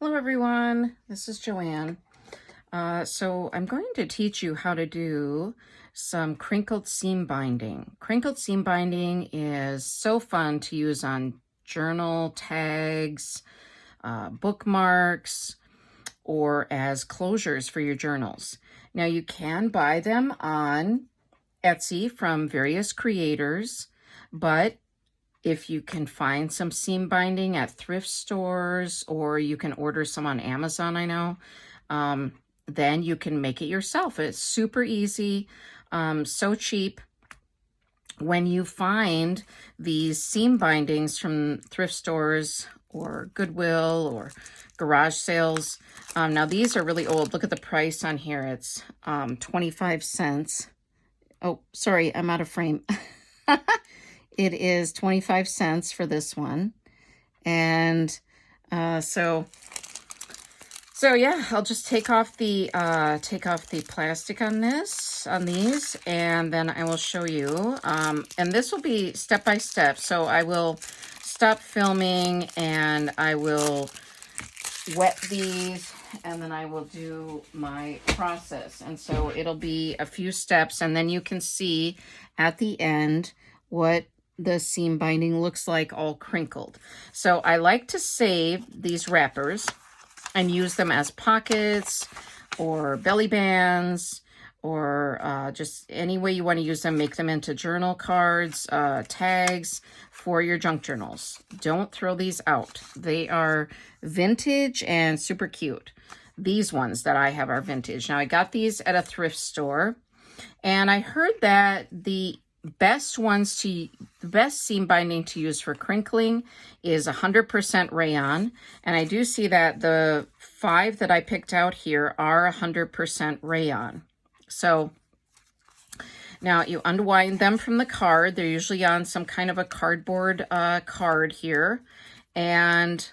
Hello everyone, this is Joanne. So I'm going to teach you how to do some crinkled seam binding. Crinkled seam binding is so fun to use on journal tags, bookmarks, or as closures for your journals. Now you can buy them on Etsy from various creators, but if you can find some seam binding at thrift stores, or you can order some on Amazon, I know, then you can make it yourself. It's super easy, so cheap. When you find these seam bindings from thrift stores or Goodwill or garage sales, now these are really old. Look at the price on here. It's 25 cents. Oh, sorry, I'm out of frame. It is 25 cents for this one. And so yeah, I'll just take off the plastic on these, and then I will show you. And this will be step by step. So I will stop filming and I will wet these, and then I will do my process. And so it'll be a few steps, and then you can see at the end what the seam binding looks like all crinkled. So I like to save these wrappers and use them as pockets or belly bands, or just any way you want to use them. Make them into journal cards, tags for your junk journals. Don't throw these out. They are vintage and super cute. These ones that I have are vintage. Now I got these at a thrift store, and I heard that the best seam binding to use for crinkling is 100% rayon. And I do see that the 5 that I picked out here are 100% rayon. So now you unwind them from the card. They're usually on some kind of a cardboard card here. And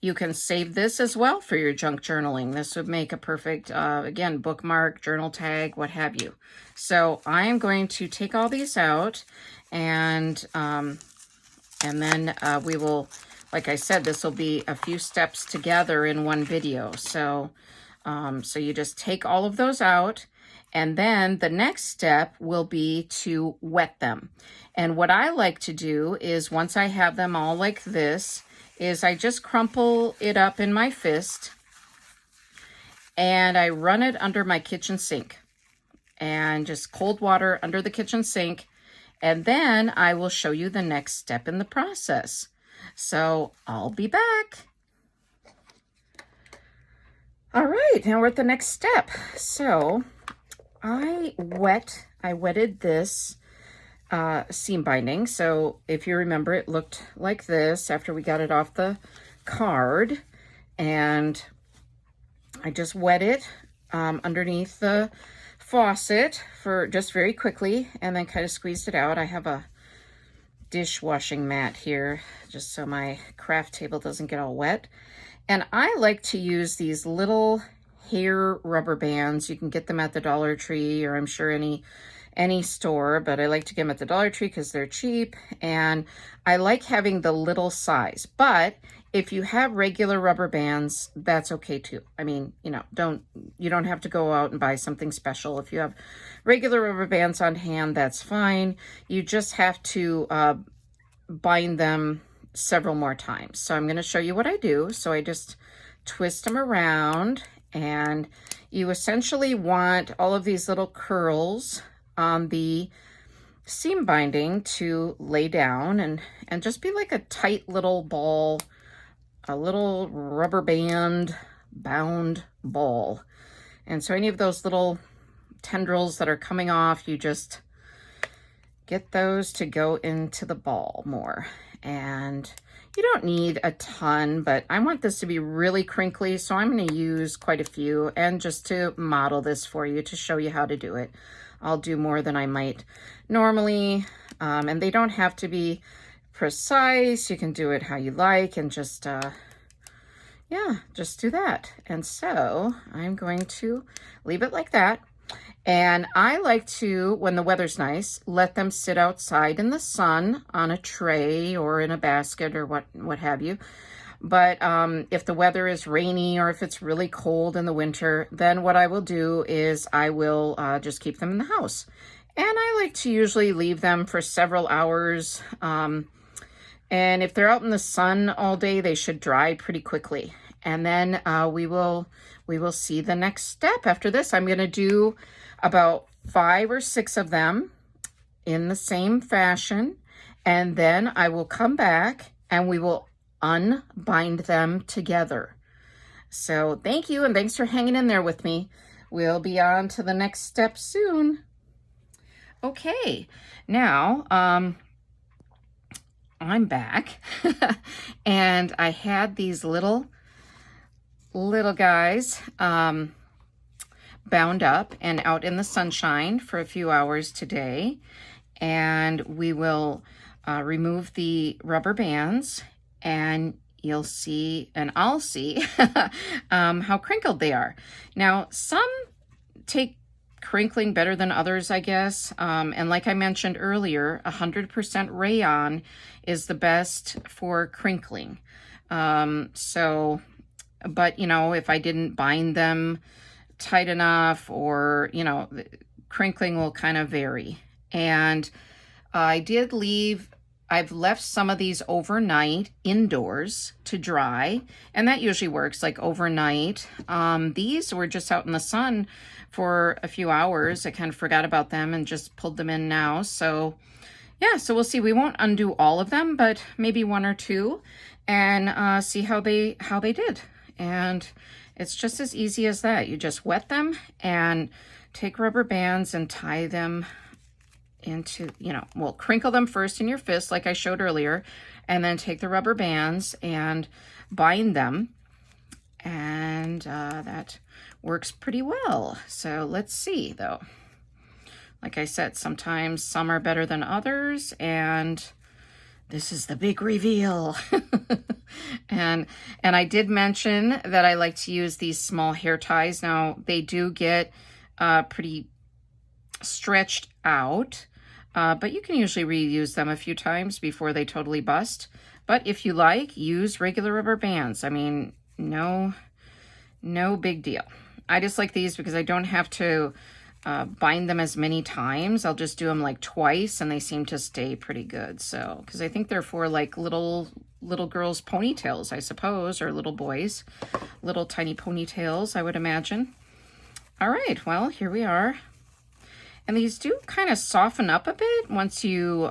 you can save this as well for your junk journaling. This would make a perfect, again, bookmark, journal tag, what have you. So I am going to take all these out, and then we will, like I said, this will be a few steps together in one video. So, so you just take all of those out, and then the next step will be to wet them. And what I like to do is, once I have them all like this, is I just crumple it up in my fist and I run it under my kitchen sink, and just cold water under the kitchen sink. And then I will show you the next step in the process. So I'll be back. All right, now we're at the next step. So I wetted this seam binding. So if you remember, it looked like this after we got it off the card, and I just wet it underneath the faucet for just very quickly, and then kind of squeezed it out. I have a dishwashing mat here just so my craft table doesn't get all wet. And I like to use these little hair rubber bands. You can get them at the Dollar Tree, or I'm sure any store, but I like to get them at the Dollar Tree because they're cheap, and I like having the little size. But if you have regular rubber bands, that's okay too. I mean, you don't have to go out and buy something special. If you have regular rubber bands on hand, that's fine. You just have to bind them several more times. So I'm going to show you what I do. So I just twist them around, and you essentially want all of these little curls on the seam binding to lay down and just be like a tight little ball, a little rubber band bound ball. And so any of those little tendrils that are coming off, you just get those to go into the ball more. And you don't need a ton, but I want this to be really crinkly, so I'm going to use quite a few, and just to model this for you, to show you how to do it. I'll do more than I might normally, and they don't have to be precise. You can do it how you like, and just, yeah, just do that. And so I'm going to leave it like that. And I like to, when the weather's nice, let them sit outside in the sun on a tray or in a basket or what have you. But if the weather is rainy or if it's really cold in the winter, then what I will do is I will just keep them in the house. And I like to usually leave them for several hours. And if they're out in the sun all day, they should dry pretty quickly. And then we will see the next step after this. I'm going to do about 5 or 6 of them in the same fashion. And then I will come back and we will unbind them together. So thank you, and thanks for hanging in there with me. We'll be on to the next step soon. Okay, now I'm back and I had these little guys bound up and out in the sunshine for a few hours today, and we will remove the rubber bands, and you'll see, and I'll see how crinkled they are. Now, some take crinkling better than others, I guess. And like I mentioned earlier, 100% rayon is the best for crinkling. But you know, if I didn't bind them tight enough, or, you know, crinkling will kind of vary. And I've left some of these overnight indoors to dry, and that usually works, like overnight. These were just out in the sun for a few hours. I kind of forgot about them and just pulled them in now. So yeah, so we'll see. We won't undo all of them, but maybe 1 or 2, and see how they did. And it's just as easy as that. You just wet them and take rubber bands and tie them into, you know, well, crinkle them first in your fist like I showed earlier, and then take the rubber bands and bind them, and that works pretty well. So let's see though. Like I said, sometimes some are better than others, and this is the big reveal. and I did mention that I like to use these small hair ties. Now they do get pretty stretched out, but you can usually reuse them a few times before they totally bust. But if you like, use regular rubber bands. I mean, no big deal. I just like these because I don't have to bind them as many times. I'll just do them like twice, and they seem to stay pretty good. So, because I think they're for like little girls' ponytails, I suppose, or little boys, little tiny ponytails, I would imagine. All right, well, here we are. And these do kind of soften up a bit once you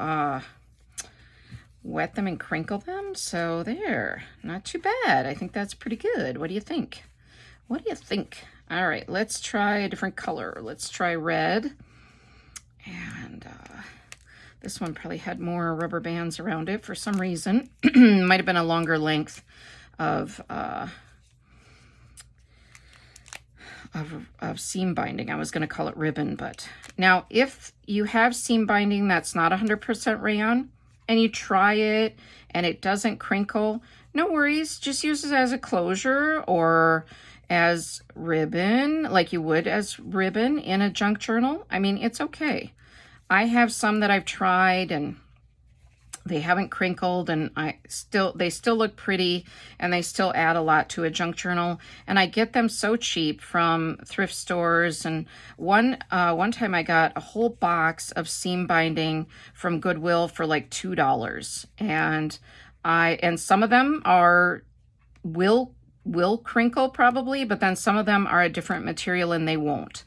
wet them and crinkle them. So there, not too bad. I think that's pretty good. What do you think? What do you think? All right, let's try a different color. Let's try red. And this one probably had more rubber bands around it for some reason. Might have been a longer length of seam binding. I was going to call it ribbon, but now if you have seam binding that's not 100% rayon and you try it and it doesn't crinkle, no worries. Just use it as a closure or as ribbon, like you would as ribbon in a junk journal. I mean, it's okay. I have some that I've tried and they haven't crinkled, and they still look pretty, and they still add a lot to a junk journal. And I get them so cheap from thrift stores. And one time I got a whole box of seam binding from Goodwill for like $2. And some of them will crinkle probably, but then some of them are a different material and they won't.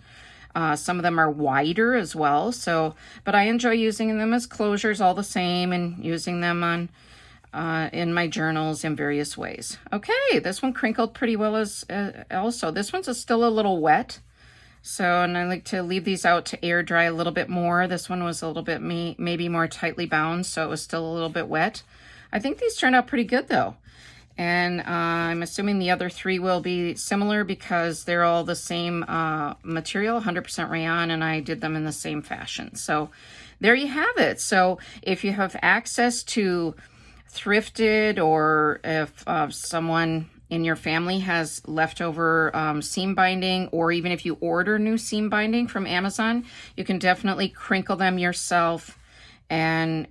Some of them are wider as well. So, but I enjoy using them as closures all the same, and using them on in my journals in various ways. Okay, this one crinkled pretty well as also. This one's still a little wet. So, and I like to leave these out to air dry a little bit more. This one was a little bit maybe more tightly bound, so it was still a little bit wet. I think these turned out pretty good though. And I'm assuming the other 3 will be similar because they're all the same material, 100% rayon, and I did them in the same fashion. So there you have it. So if you have access to thrifted, or if someone in your family has leftover seam binding, or even if you order new seam binding from Amazon, you can definitely crinkle them yourself and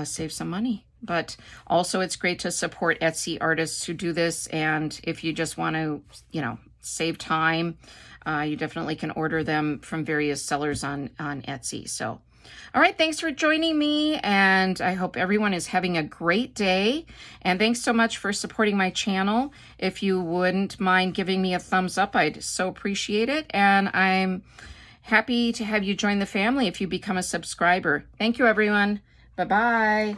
save some money. But also it's great to support Etsy artists who do this. And if you just want to, save time, you definitely can order them from various sellers on Etsy. So, all right, thanks for joining me, and I hope everyone is having a great day. And thanks so much for supporting my channel. If you wouldn't mind giving me a thumbs up, I'd so appreciate it. And I'm happy to have you join the family if you become a subscriber. Thank you, everyone. Bye-bye.